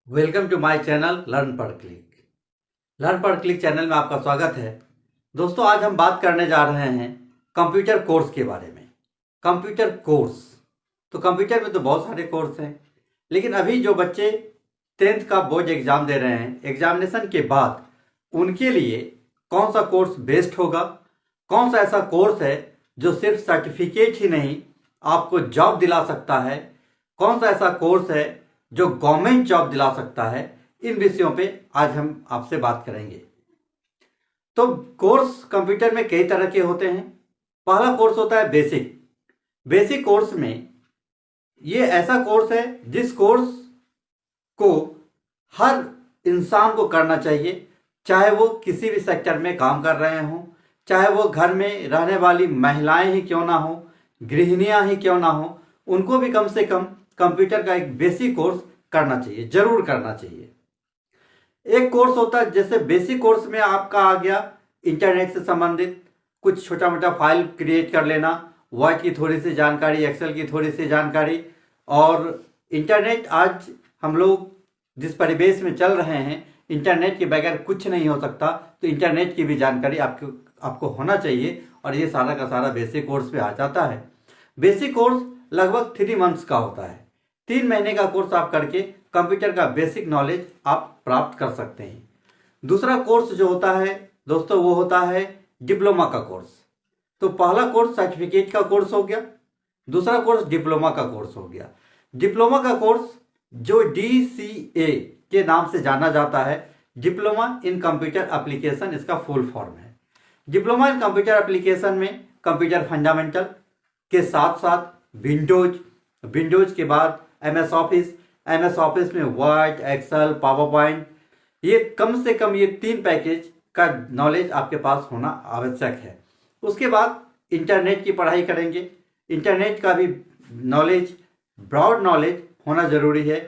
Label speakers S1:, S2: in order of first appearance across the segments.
S1: Welcome to my channel learn पर click. Learn पर click channel में आपका स्वागत है। दोस्तों, आज हम बात करने जा रहे हैं कंप्यूटर कोर्स के बारे में। कंप्यूटर कोर्स तो कंप्यूटर में तो बहुत सारे कोर्स हैं, लेकिन अभी जो बच्चे 10th का बोर्ड एग्जाम दे रहे हैं, एग्जामिनेशन के बाद उनके लिए कौन सा कोर्स बेस्ट होगा, कौन सा ऐसा कोर्स है जो सिर्फ सर्टिफिकेट ही नहीं आपको जॉब दिला सकता है, कौन सा ऐसा कोर्स है जो गवर्नमेंट जॉब दिला सकता है, इन विषयों पे आज हम आपसे बात करेंगे। तो कोर्स कंप्यूटर में कई तरह के होते हैं। पहला कोर्स होता है बेसिक। बेसिक कोर्स में ये ऐसा कोर्स है जिस कोर्स को हर इंसान को करना चाहिए, चाहे वो किसी भी सेक्टर में काम कर रहे हों, चाहे वो घर में रहने वाली महिलाएं ही क्यों ना हो, गृहिणियां ही क्यों ना हो, उनको भी कम से कम कंप्यूटर का एक बेसिक कोर्स करना चाहिए, जरूर करना चाहिए। एक कोर्स होता है, जैसे बेसिक कोर्स में आपका आ गया इंटरनेट से संबंधित कुछ छोटा मोटा फाइल क्रिएट कर लेना, वर्ड की थोड़ी सी जानकारी, एक्सेल की थोड़ी सी जानकारी। और इंटरनेट आज हम लोग जिस परिवेश में चल रहे हैं, इंटरनेट के बगैर कुछ नहीं हो सकता, तो इंटरनेट की भी जानकारी आपको होना चाहिए, और ये सारा का सारा बेसिक कोर्स पे आ जाता है। बेसिक कोर्स लगभग 3 मंथ्स का होता है। 3 महीने का कोर्स आप करके कंप्यूटर का बेसिक नॉलेज आप प्राप्त कर सकते हैं। दूसरा कोर्स जो होता है दोस्तों, वो होता है डिप्लोमा का कोर्स। तो पहला कोर्स सर्टिफिकेट का कोर्स हो गया, दूसरा कोर्स डिप्लोमा का कोर्स हो गया। डिप्लोमा का कोर्स जो DCA के नाम से जाना जाता है, डिप्लोमा इन कंप्यूटर एप्लीकेशन, इसका फुल फॉर्म है। डिप्लोमा इन कंप्यूटर एप्लीकेशन में कंप्यूटर फंडामेंटल के साथ साथ विंडोज के बाद MS ऑफिस में वर्ड, एक्सेल, पावर पॉइंट, ये कम से कम ये 3 पैकेज का नॉलेज आपके पास होना आवश्यक है। उसके बाद इंटरनेट की पढ़ाई करेंगे, इंटरनेट का भी नॉलेज, ब्रॉड नॉलेज होना जरूरी है।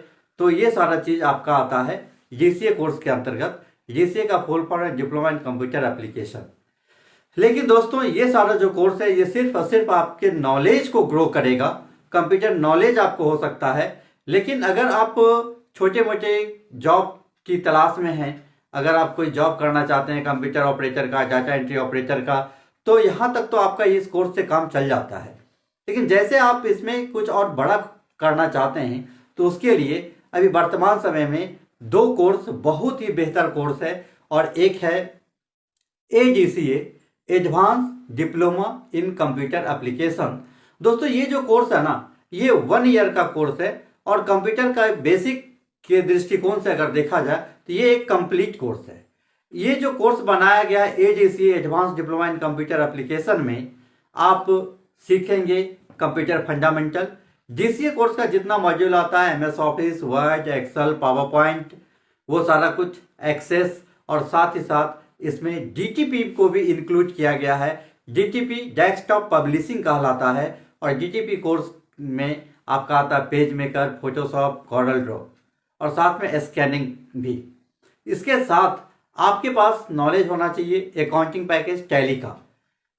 S1: तो ये सारा चीज आपका आता है DCA कोर्स के अंतर्गत। DCA का फुल फॉर्म है डिप्लोमा इन कंप्यूटर एप्लीकेशन। लेकिन दोस्तों, ये सारा जो कोर्स है, ये सिर्फ और सिर्फ आपके नॉलेज को ग्रो करेगा। कंप्यूटर नॉलेज आपको हो सकता है, लेकिन अगर आप छोटे मोटे जॉब की तलाश में हैं, अगर आप कोई जॉब करना चाहते हैं कंप्यूटर ऑपरेटर का, डाटा एंट्री ऑपरेटर का, तो यहाँ तक तो आपका इस कोर्स से काम चल जाता है। लेकिन जैसे आप इसमें कुछ और बड़ा करना चाहते हैं, तो उसके लिए अभी वर्तमान समय में 2 कोर्स बहुत ही बेहतर कोर्स है, और एक है ADCA, advance diploma in computer application. दोस्तों, ये जो कोर्स है ना, ये 1 ईयर का कोर्स है, और कंप्यूटर का बेसिक के दृष्टिकोण से अगर देखा जाए तो ये एक कंप्लीट कोर्स है। ये जो कोर्स बनाया गया है ADCA, advance diploma in computer application में, आप सीखेंगे कंप्यूटर फंडामेंटल। DCA कोर्स का जितना मॉड्यूल आता है, MS Office, Word, Excel, PowerPoint, वो सारा कुछ, एक्सेस, और साथ ही साथ इसमें DTP को भी इंक्लूड किया गया है। DTP डेस्कटॉप पब्लिशिंग कहलाता है, और DTP कोर्स में आपका आता है PageMaker, Photoshop, Corel Draw, और साथ में स्कैनिंग भी। इसके साथ आपके पास नॉलेज होना चाहिए अकाउंटिंग पैकेज टैली का।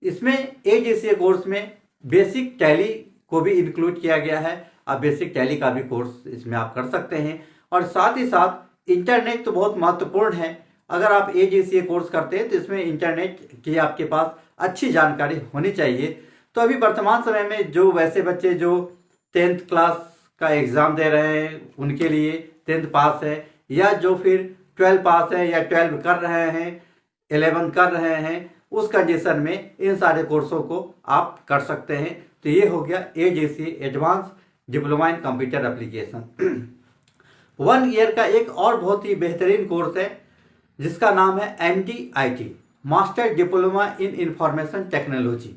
S1: इसमें ADCA कोर्स में बेसिक टैली को भी इंक्लूड किया गया है। आप बेसिक टैली का भी कोर्स इसमें आप कर सकते हैं, और साथ ही साथ इंटरनेट तो बहुत महत्वपूर्ण है। अगर आप ADCA कोर्स करते हैं तो इसमें इंटरनेट की आपके पास अच्छी जानकारी होनी चाहिए। तो अभी वर्तमान समय में जो वैसे बच्चे जो 10th क्लास का एग्ज़ाम दे रहे हैं, उनके लिए 10th पास है, या जो फिर 12 पास है, या 12 कर रहे हैं, 11 कर रहे हैं, उस कंडीशन में इन सारे कोर्सों को आप कर सकते हैं। तो ये हो गया ADCA, advance diploma in computer application. 1 year का एक और बहुत ही बेहतरीन कोर्स है, जिसका नाम है MDIT, master diploma in information technology.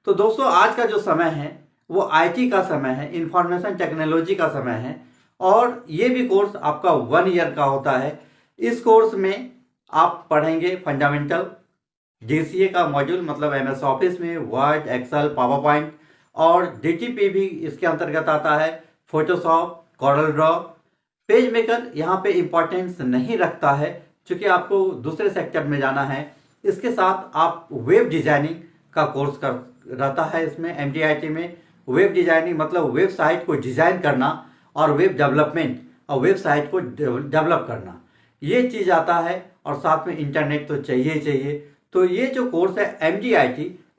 S1: तो दोस्तों, आज का जो समय है वो IT का समय है, इंफॉर्मेशन टेक्नोलॉजी का समय है, और ये भी कोर्स आपका 1 ईयर का होता है। इस कोर्स में आप पढ़ेंगे फंडामेंटल, DCA का मॉड्यूल, मतलब MS ऑफिस में वर्ड, एक्सेल, पावर पॉइंट, और DTP भी इसके अंतर्गत आता है, Photoshop, Corel Draw. PageMaker यहाँ पे इंपॉर्टेंस नहीं रखता है, क्योंकि आपको दूसरे सेक्टर में जाना है। इसके साथ आप वेब डिजाइनिंग का कोर्स कर रहता है इसमें। MDIT में वेब डिजाइनिंग मतलब वेबसाइट को डिजाइन करना, और वेब डेवलपमेंट और वेबसाइट को डेवलप करना, ये चीज़ आता है। और साथ में इंटरनेट तो चाहिए ही चाहिए। तो ये जो कोर्स है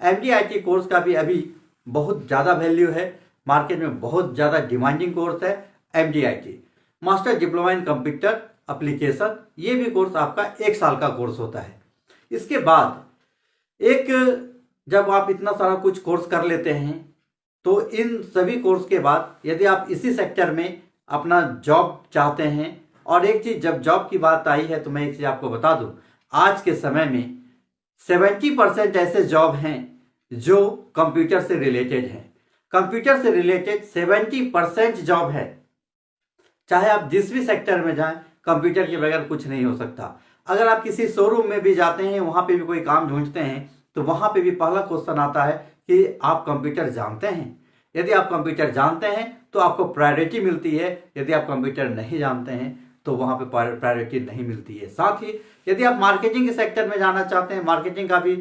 S1: MGIT कोर्स का भी अभी बहुत ज़्यादा वैल्यू है, मार्केट में बहुत ज़्यादा डिमांडिंग कोर्स है MGIT, master diploma in computer application. ये भी कोर्स आपका 1 साल का कोर्स होता है। इसके बाद जब आप इतना सारा कुछ कोर्स कर लेते हैं तो इन सभी कोर्स के बाद यदि आप इसी सेक्टर में अपना जॉब चाहते हैं, और एक चीज़, जब जॉब की बात आई है तो मैं एक चीज़ आपको बता दूं, आज के समय में 70% ऐसे जॉब हैं जो कंप्यूटर से रिलेटेड हैं। कंप्यूटर से रिलेटेड 70% जॉब है। चाहे आप जिस भी सेक्टर में जाएं, कंप्यूटर के बगैर कुछ नहीं हो सकता। अगर आप किसी शोरूम में भी जाते हैं, वहां पे भी कोई काम ढूंढते हैं, तो वहां पे भी पहला क्वेश्चन आता है कि आप कंप्यूटर जानते हैं। यदि आप कंप्यूटर जानते हैं तो आपको प्रायोरिटी मिलती है, यदि आप कंप्यूटर नहीं जानते हैं तो वहां पे प्रायोरिटी नहीं मिलती है। साथ ही यदि आप मार्केटिंग के सेक्टर में जाना चाहते हैं, मार्केटिंग का भी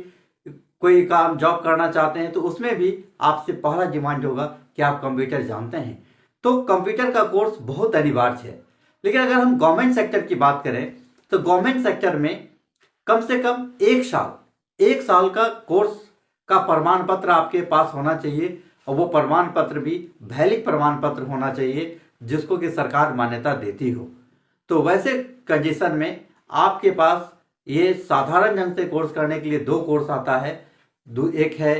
S1: कोई काम जॉब करना चाहते हैं, तो उसमें भी आपसे पहला डिमांड होगा कि आप कंप्यूटर जानते हैं। तो कंप्यूटर का कोर्स बहुत अनिवार्य है। लेकिन अगर हम गवर्नमेंट सेक्टर की बात करें तो गवर्नमेंट सेक्टर में कम से कम 1 साल का कोर्स का प्रमाण पत्र आपके पास होना चाहिए, और वो प्रमाण पत्र भी वैलिड प्रमाण पत्र होना चाहिए जिसको कि सरकार मान्यता देती हो। तो वैसे कंडीशन में आपके पास ये साधारण ढंग से कोर्स करने के लिए 2 कोर्स आता है। एक है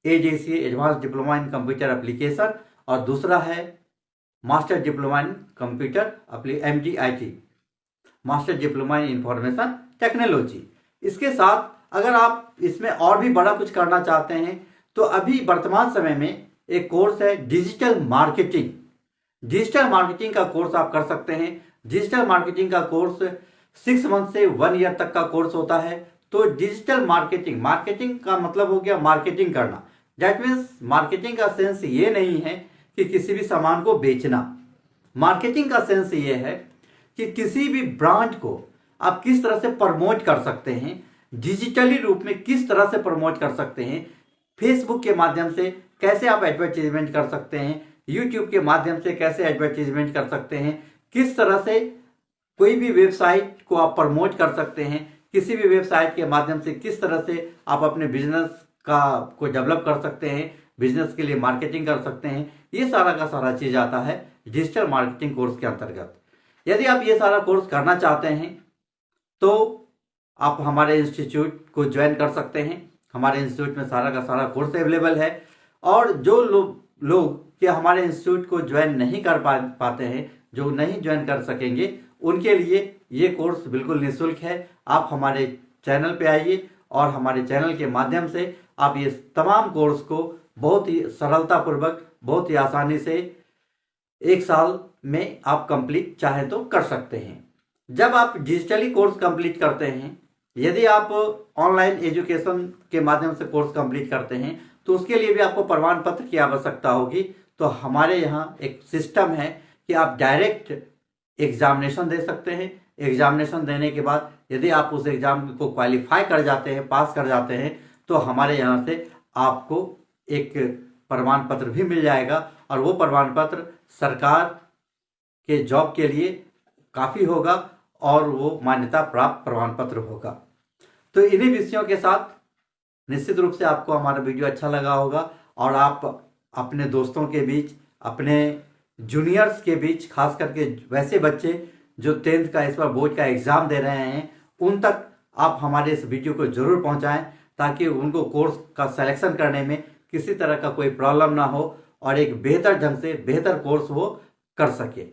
S1: ADCA advance diploma in computer application, और दूसरा है master diploma in computer MGIT master diploma in information technology. इसके साथ अगर आप इसमें और भी बड़ा कुछ करना चाहते हैं तो अभी वर्तमान समय में एक कोर्स है डिजिटल मार्केटिंग। डिजिटल मार्केटिंग का कोर्स आप कर सकते हैं। डिजिटल मार्केटिंग का कोर्स 6 मंथ से 1 ईयर तक का कोर्स होता है। तो डिजिटल मार्केटिंग का मतलब हो गया मार्केटिंग करना। दैट मीन्स मार्केटिंग का सेंस ये नहीं है कि किसी भी सामान को बेचना। मार्केटिंग का सेंस ये है कि किसी भी ब्रांड को आप किस तरह से प्रमोट कर सकते हैं, डिजिटली रूप में किस तरह से प्रमोट कर सकते हैं, फेसबुक के माध्यम से कैसे आप एडवर्टीजमेंट कर सकते हैं, यूट्यूब के माध्यम से कैसे एडवर्टीजमेंट कर सकते हैं, किस तरह से कोई भी वेबसाइट को आप प्रमोट कर सकते हैं, किसी भी वेबसाइट के माध्यम से किस तरह से आप अपने बिजनेस को डेवलप कर सकते हैं, बिजनेस के लिए मार्केटिंग कर सकते हैं। ये सारा का सारा चीज आता है डिजिटल मार्केटिंग कोर्स के अंतर्गत। यदि आप ये सारा कोर्स करना चाहते हैं तो आप हमारे इंस्टीट्यूट को ज्वाइन कर सकते हैं। हमारे इंस्टीट्यूट में सारा का सारा कोर्स अवेलेबल है। और जो लोग कि हमारे इंस्टीट्यूट को ज्वाइन नहीं कर पाते हैं, जो नहीं ज्वाइन कर सकेंगे, उनके लिए ये कोर्स बिल्कुल निःशुल्क है। आप हमारे चैनल पे आइए और हमारे चैनल के माध्यम से आप ये तमाम कोर्स को बहुत ही सरलतापूर्वक, बहुत ही आसानी से 1 साल में आप कंप्लीट चाहे तो कर सकते हैं। जब आप डिजिटली कोर्स कंप्लीट करते हैं, यदि आप ऑनलाइन एजुकेशन के माध्यम से कोर्स कंप्लीट करते हैं तो उसके लिए भी आपको प्रमाण पत्र की आवश्यकता होगी। तो हमारे यहाँ एक सिस्टम है कि आप डायरेक्ट एग्जामिनेशन दे सकते हैं। एग्जामिनेशन देने के बाद यदि आप उस एग्जाम को क्वालिफाई कर जाते हैं, पास कर जाते हैं, तो हमारे यहाँ से आपको एक प्रमाण पत्र भी मिल जाएगा, और वो प्रमाण पत्र सरकार के जॉब के लिए काफ़ी होगा और वो मान्यता प्राप्त प्रमाण पत्र होगा। तो इन्हीं विषयों के साथ निश्चित रूप से आपको हमारा वीडियो अच्छा लगा होगा, और आप अपने दोस्तों के बीच, अपने जूनियर्स के बीच, खास करके वैसे बच्चे जो 10th का इस बार बोर्ड का एग्ज़ाम दे रहे हैं, उन तक आप हमारे इस वीडियो को ज़रूर पहुंचाएं, ताकि उनको कोर्स का सिलेक्शन करने में किसी तरह का कोई प्रॉब्लम ना हो और एक बेहतर ढंग से बेहतर कोर्स वो कर सके।